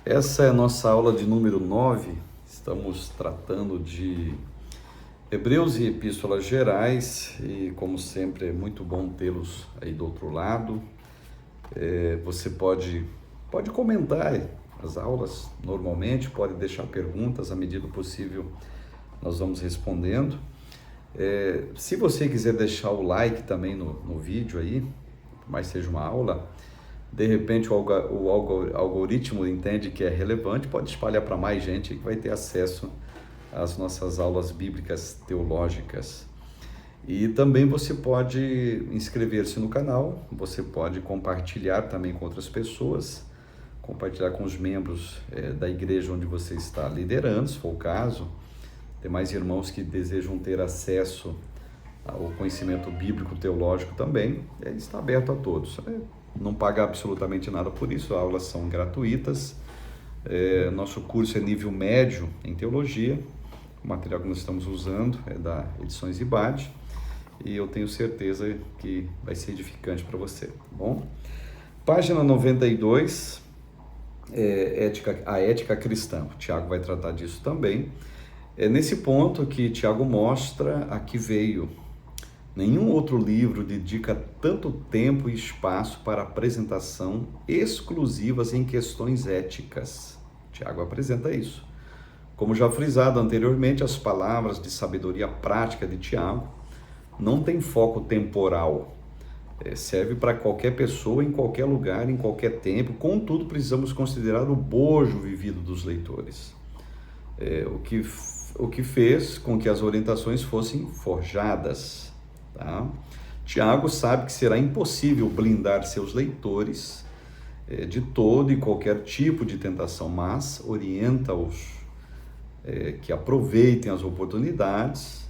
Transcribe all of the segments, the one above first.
Essa é a nossa aula de número 9. Estamos tratando de Hebreus e Epístolas Gerais e, como sempre, é muito bom tê-los aí do outro lado. Você pode comentar as aulas normalmente, pode deixar perguntas, à medida do possível nós vamos respondendo. Se você quiser deixar o like também no vídeo aí, por mais seja uma aula, de repente o algoritmo entende que é relevante, pode espalhar para mais gente que vai ter acesso às nossas aulas bíblicas teológicas. E também você pode inscrever-se no canal, você pode compartilhar também com outras pessoas, compartilhar com os membros da igreja onde você está liderando, se for o caso. Tem mais irmãos que desejam ter acesso ao conhecimento bíblico teológico também, ele está aberto a todos. Não paga absolutamente nada por isso, as aulas são gratuitas. Nosso curso é nível médio em teologia, o material que nós estamos usando é da Edições IBAD, e eu tenho certeza que vai ser edificante para você, tá bom? Página 92, a ética cristã. O Tiago vai tratar disso também. É nesse ponto que Tiago mostra a que veio. Nenhum outro livro dedica tanto tempo e espaço para apresentação exclusivas em questões éticas. Tiago apresenta isso. Como já frisado anteriormente, as palavras de sabedoria prática de Tiago não têm foco temporal. Serve para qualquer pessoa, em qualquer lugar, em qualquer tempo. Contudo, precisamos considerar o bojo vivido dos leitores. O que fez com que as orientações fossem forjadas. Tá? Tiago sabe que será impossível blindar seus leitores de todo e qualquer tipo de tentação, mas orienta-os que aproveitem as oportunidades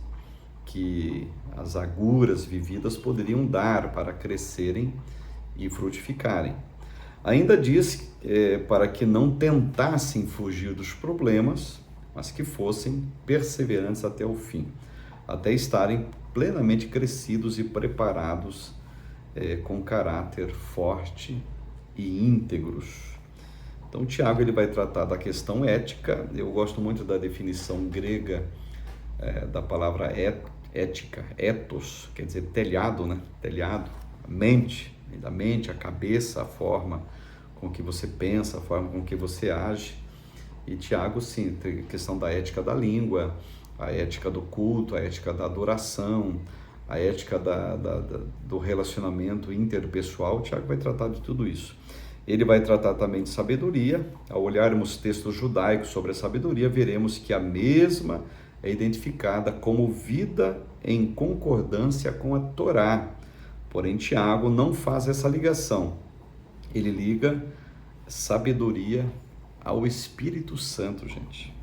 que as agruras vividas poderiam dar para crescerem e frutificarem. Ainda diz para que não tentassem fugir dos problemas, mas que fossem perseverantes até o fim, até estarem plenamente crescidos e preparados com caráter forte e íntegros. Então, Tiago ele vai tratar da questão ética. Eu gosto muito da definição grega da palavra ética, ethos, quer dizer telhado, né? Telhado, a mente, a cabeça, a forma com que você pensa, a forma com que você age. E Tiago, sim, tem a questão da ética da língua, a ética do culto, a ética da adoração, a ética do relacionamento interpessoal. Tiago vai tratar de tudo isso. Ele vai tratar também de sabedoria. Ao olharmos textos judaicos sobre a sabedoria, veremos que a mesma é identificada como vida em concordância com a Torá. Porém, Tiago não faz essa ligação. Ele liga sabedoria ao Espírito Santo, gente.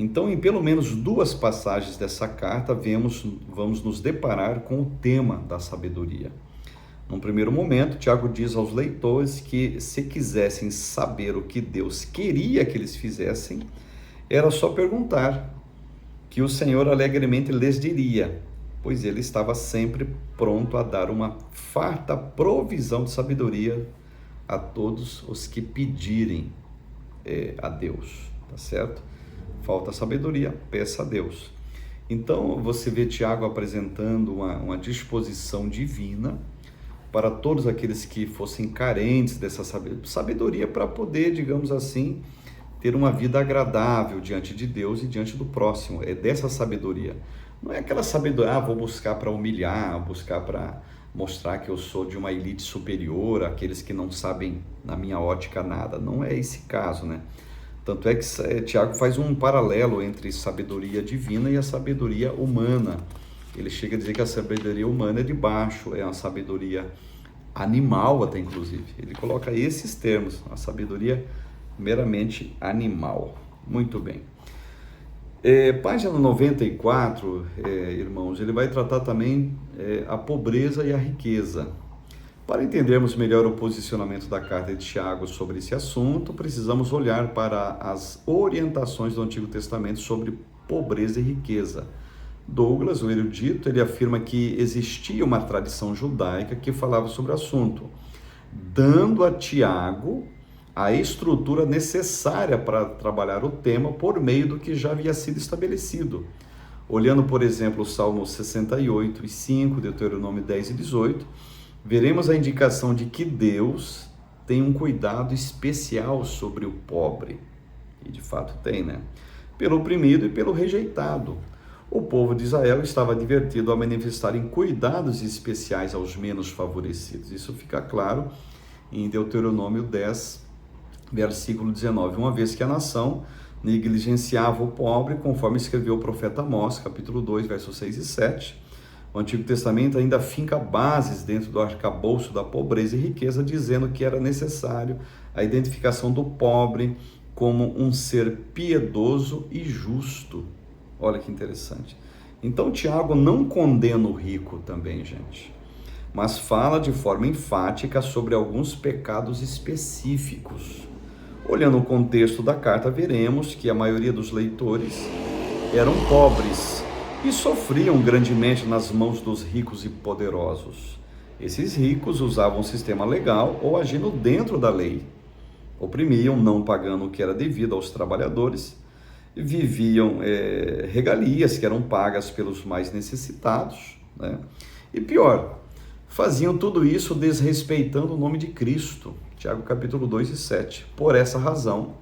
Então, em pelo menos duas passagens dessa carta, vamos nos deparar com o tema da sabedoria. Num primeiro momento, Tiago diz aos leitores que se quisessem saber o que Deus queria que eles fizessem, era só perguntar, que o Senhor alegremente lhes diria, pois ele estava sempre pronto a dar uma farta provisão de sabedoria a todos os que pedirem a Deus, tá certo? Falta sabedoria, peça a Deus. Então, você vê Tiago apresentando uma disposição divina para todos aqueles que fossem carentes dessa sabedoria para poder, digamos assim, ter uma vida agradável diante de Deus e diante do próximo. É dessa sabedoria. Não é aquela sabedoria, vou buscar para humilhar, buscar para mostrar que eu sou de uma elite superior, aqueles que não sabem, na minha ótica, nada. Não é esse caso, né? Tanto é que Tiago faz um paralelo entre sabedoria divina e a sabedoria humana. Ele chega a dizer que a sabedoria humana é de baixo, é uma sabedoria animal até, inclusive. Ele coloca esses termos, a sabedoria meramente animal. Muito bem. Página 94, irmãos, ele vai tratar também a pobreza e a riqueza. Para entendermos melhor o posicionamento da carta de Tiago sobre esse assunto, precisamos olhar para as orientações do Antigo Testamento sobre pobreza e riqueza. Douglas, o erudito, ele afirma que existia uma tradição judaica que falava sobre o assunto, dando a Tiago a estrutura necessária para trabalhar o tema por meio do que já havia sido estabelecido. Olhando, por exemplo, o Salmo 68 e 5, Deuteronômio 10 e 18, veremos a indicação de que Deus tem um cuidado especial sobre o pobre. E de fato tem, né? Pelo oprimido e pelo rejeitado. O povo de Israel estava advertido a manifestarem cuidados especiais aos menos favorecidos. Isso fica claro em Deuteronômio 10, versículo 19. Uma vez que a nação negligenciava o pobre, conforme escreveu o profeta Amós, capítulo 2, versos 6 e 7. O Antigo Testamento ainda finca bases dentro do arcabouço da pobreza e riqueza, dizendo que era necessário a identificação do pobre como um ser piedoso e justo. Olha que interessante. Então, Tiago não condena o rico também, gente, mas fala de forma enfática sobre alguns pecados específicos. Olhando o contexto da carta, veremos que a maioria dos leitores eram pobres e sofriam grandemente nas mãos dos ricos e poderosos. Esses ricos usavam o sistema legal ou agindo dentro da lei. Oprimiam, não pagando o que era devido aos trabalhadores, viviam regalias que eram pagas pelos mais necessitados, né? E pior, faziam tudo isso desrespeitando o nome de Cristo. Tiago capítulo 2 e 7. Por essa razão,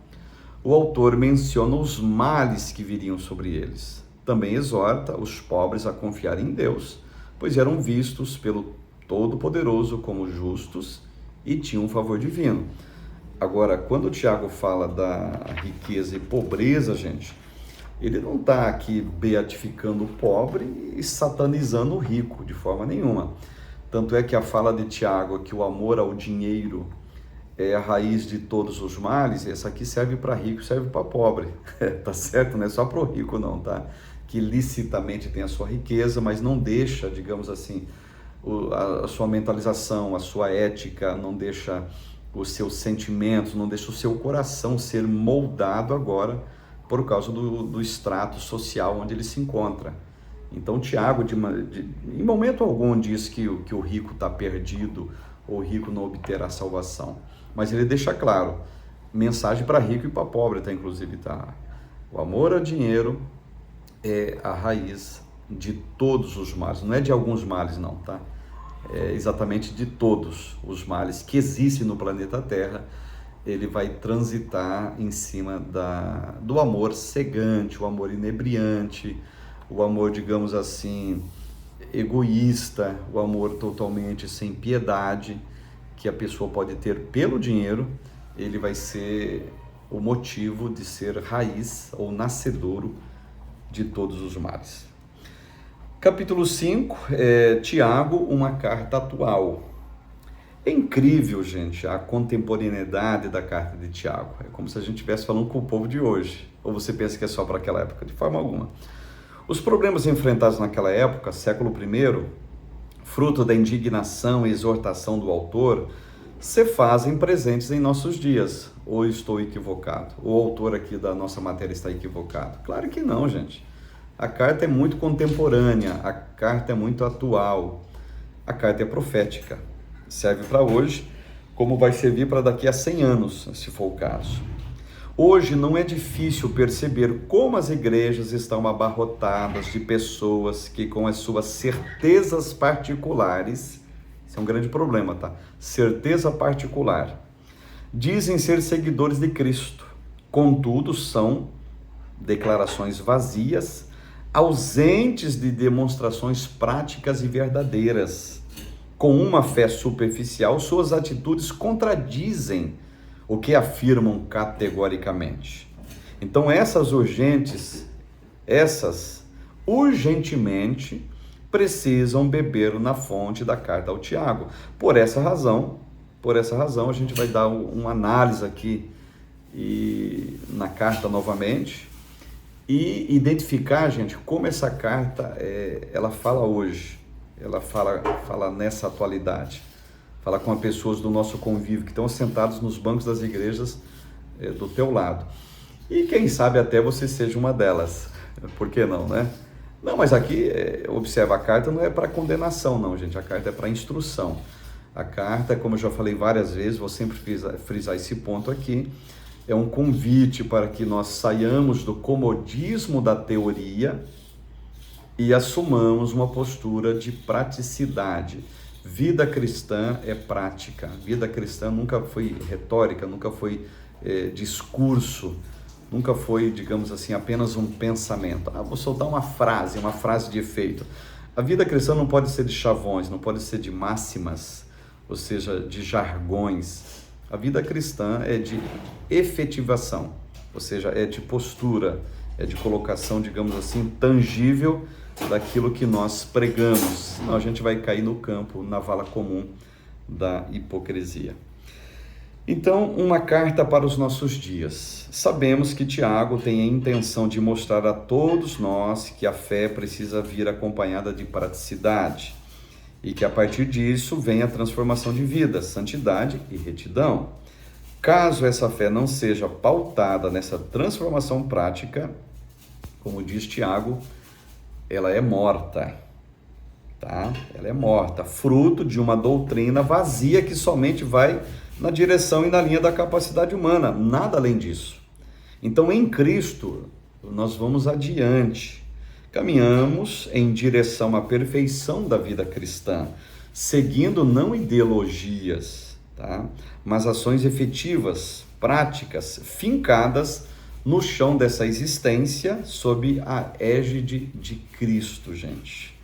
o autor menciona os males que viriam sobre eles. Também exorta os pobres a confiar em Deus, pois eram vistos pelo Todo-Poderoso como justos e tinham um favor divino. Agora, quando o Tiago fala da riqueza e pobreza, gente, ele não está aqui beatificando o pobre e satanizando o rico, de forma nenhuma. Tanto é que a fala de Tiago, que o amor ao dinheiro é a raiz de todos os males, essa aqui serve para rico, serve para pobre, tá certo? Não é só para o rico não, tá? Que licitamente tem a sua riqueza, mas não deixa, digamos assim, a sua mentalização, a sua ética, não deixa os seus sentimentos, não deixa o seu coração ser moldado agora por causa do extrato social onde ele se encontra. Então, Tiago, em momento algum, diz que o rico está perdido ou o rico não obterá salvação. Mas ele deixa claro, mensagem para rico e para pobre, tá? Inclusive, tá? O amor ao dinheiro é a raiz de todos os males, não é de alguns males não, tá? É exatamente de todos os males que existem no planeta Terra. Ele vai transitar em cima do amor cegante, o amor inebriante, o amor, digamos assim, egoísta, o amor totalmente sem piedade, que a pessoa pode ter pelo dinheiro. Ele vai ser o motivo de ser raiz ou nascedouro de todos os males. Capítulo 5, Tiago, uma carta atual. É incrível, gente, a contemporaneidade da carta de Tiago. É como se a gente estivesse falando com o povo de hoje. Ou você pensa que é só para aquela época? De forma alguma. Os problemas enfrentados naquela época, século I, fruto da indignação e exortação do autor, se fazem presentes em nossos dias. Ou estou equivocado? O autor aqui da nossa matéria está equivocado? Claro que não, gente. A carta é muito contemporânea, a carta é muito atual, a carta é profética. Serve para hoje, como vai servir para daqui a 100 anos, se for o caso. Hoje não é difícil perceber como as igrejas estão abarrotadas de pessoas que, com as suas certezas particulares, isso é um grande problema, tá? Certeza particular. Dizem ser seguidores de Cristo, contudo são declarações vazias, ausentes de demonstrações práticas e verdadeiras. Com uma fé superficial, suas atitudes contradizem o que afirmam categoricamente. Então essas urgentemente precisam beber na fonte da carta ao Tiago. Por essa razão, a gente vai dar uma análise aqui na carta novamente e identificar, gente, como essa carta ela fala hoje, ela fala nessa atualidade, fala com as pessoas do nosso convívio que estão sentados nos bancos das igrejas do teu lado. E quem sabe até você seja uma delas, por que não, né? Não, mas aqui, observa, a carta não é para condenação não, gente, a carta é para instrução. A carta, como eu já falei várias vezes, vou sempre frisar esse ponto aqui, é um convite para que nós saiamos do comodismo da teoria e assumamos uma postura de praticidade. Vida cristã é prática. Vida cristã nunca foi retórica, nunca foi discurso, nunca foi, digamos assim, apenas um pensamento. Vou soltar uma frase de efeito. A vida cristã não pode ser de chavões, não pode ser de máximas, ou seja, de jargões. A vida cristã é de efetivação, ou seja, é de postura, é de colocação, digamos assim, tangível daquilo que nós pregamos. Senão a gente vai cair no campo, na vala comum da hipocrisia. Então, uma carta para os nossos dias. Sabemos que Tiago tem a intenção de mostrar a todos nós que a fé precisa vir acompanhada de praticidade e que a partir disso vem a transformação de vida, santidade e retidão. Caso essa fé não seja pautada nessa transformação prática, como diz Tiago, ela é morta, tá? Ela é morta, fruto de uma doutrina vazia que somente vai na direção e na linha da capacidade humana, nada além disso. Então, em Cristo, nós vamos adiante, caminhamos em direção à perfeição da vida cristã, seguindo não ideologias, tá? Mas ações efetivas, práticas, fincadas no chão dessa existência, sob a égide de Cristo, gente.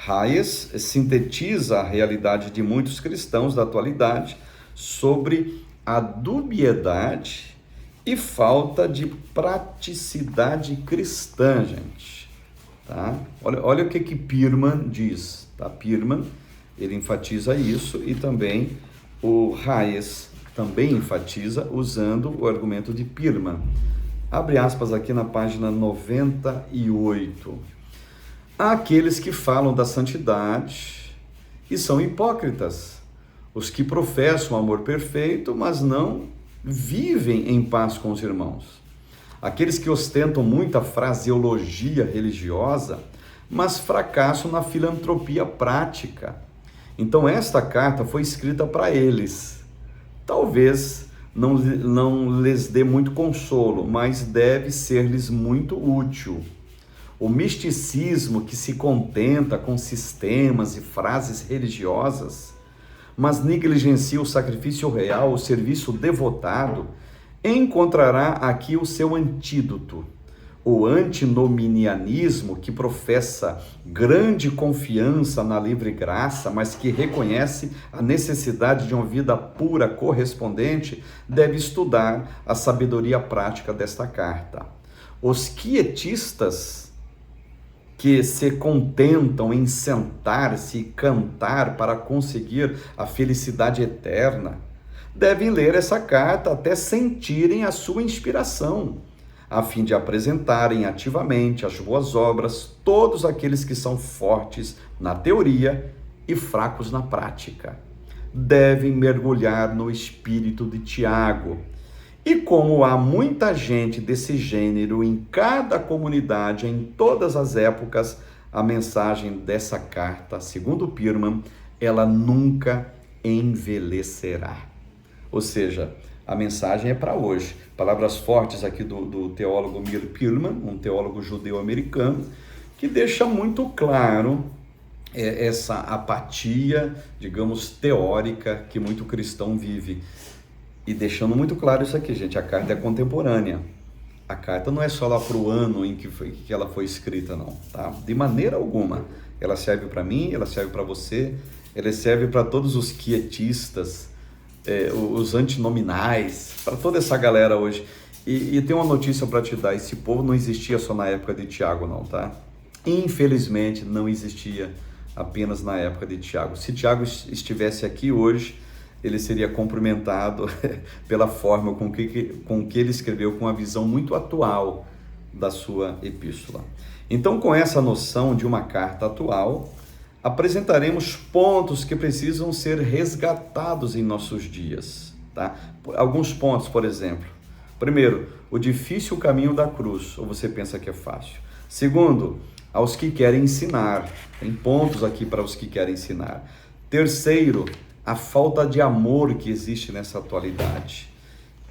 Hayes sintetiza a realidade de muitos cristãos da atualidade sobre a dubiedade e falta de praticidade cristã, gente. Tá? Olha o que Pirman diz. Tá? Pirman, ele enfatiza isso, e também o Hayes também enfatiza usando o argumento de Pirman. Abre aspas aqui na página 98. Há aqueles que falam da santidade e são hipócritas, os que professam o amor perfeito, mas não vivem em paz com os irmãos. Aqueles que ostentam muita fraseologia religiosa, mas fracassam na filantropia prática. Então esta carta foi escrita para eles. Talvez não lhes dê muito consolo, mas deve ser-lhes muito útil. O misticismo que se contenta com sistemas e frases religiosas, mas negligencia o sacrifício real, o serviço devotado, encontrará aqui o seu antídoto. O antinominianismo, que professa grande confiança na livre graça, mas que reconhece a necessidade de uma vida pura correspondente, deve estudar a sabedoria prática desta carta. Os quietistas, que se contentam em sentar-se e cantar para conseguir a felicidade eterna, devem ler essa carta até sentirem a sua inspiração, a fim de apresentarem ativamente as boas obras todos aqueles que são fortes na teoria e fracos na prática. Devem mergulhar no espírito de Tiago. E como há muita gente desse gênero em cada comunidade, em todas as épocas, a mensagem dessa carta, segundo Pirman, ela nunca envelhecerá. Ou seja, a mensagem é para hoje. Palavras fortes aqui do teólogo Mir Pirman, um teólogo judeu-americano, que deixa muito claro essa apatia, digamos, teórica que muito cristão vive. E deixando muito claro isso aqui, gente, a carta é contemporânea. A carta não é só lá para o ano em que ela foi escrita, não, tá? De maneira alguma. Ela serve para mim, ela serve para você, ela serve para todos os quietistas, os antinominais, para toda essa galera hoje. E tem uma notícia para te dar: esse povo não existia só na época de Tiago, não, tá? Infelizmente, não existia apenas na época de Tiago. Se Tiago estivesse aqui hoje, ele seria cumprimentado pela forma com que ele escreveu, com a visão muito atual da sua epístola. Então, com essa noção de uma carta atual, apresentaremos pontos que precisam ser resgatados em nossos dias, tá? Alguns pontos, por exemplo. Primeiro, o difícil caminho da cruz, ou você pensa que é fácil. Segundo, aos que querem ensinar. Tem pontos aqui para os que querem ensinar. Terceiro, a falta de amor que existe nessa atualidade.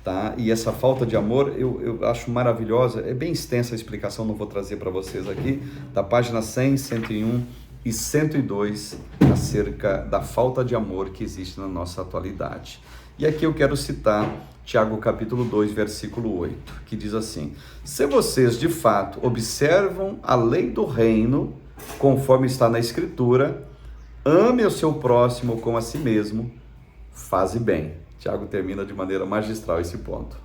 Tá? E essa falta de amor eu acho maravilhosa, é bem extensa a explicação, não vou trazer para vocês aqui, da página 100, 101 e 102, acerca da falta de amor que existe na nossa atualidade. E aqui eu quero citar Tiago capítulo 2, versículo 8, que diz assim: se vocês de fato observam a lei do reino, conforme está na Escritura, ame o seu próximo como a si mesmo, faze bem. Tiago termina de maneira magistral esse ponto.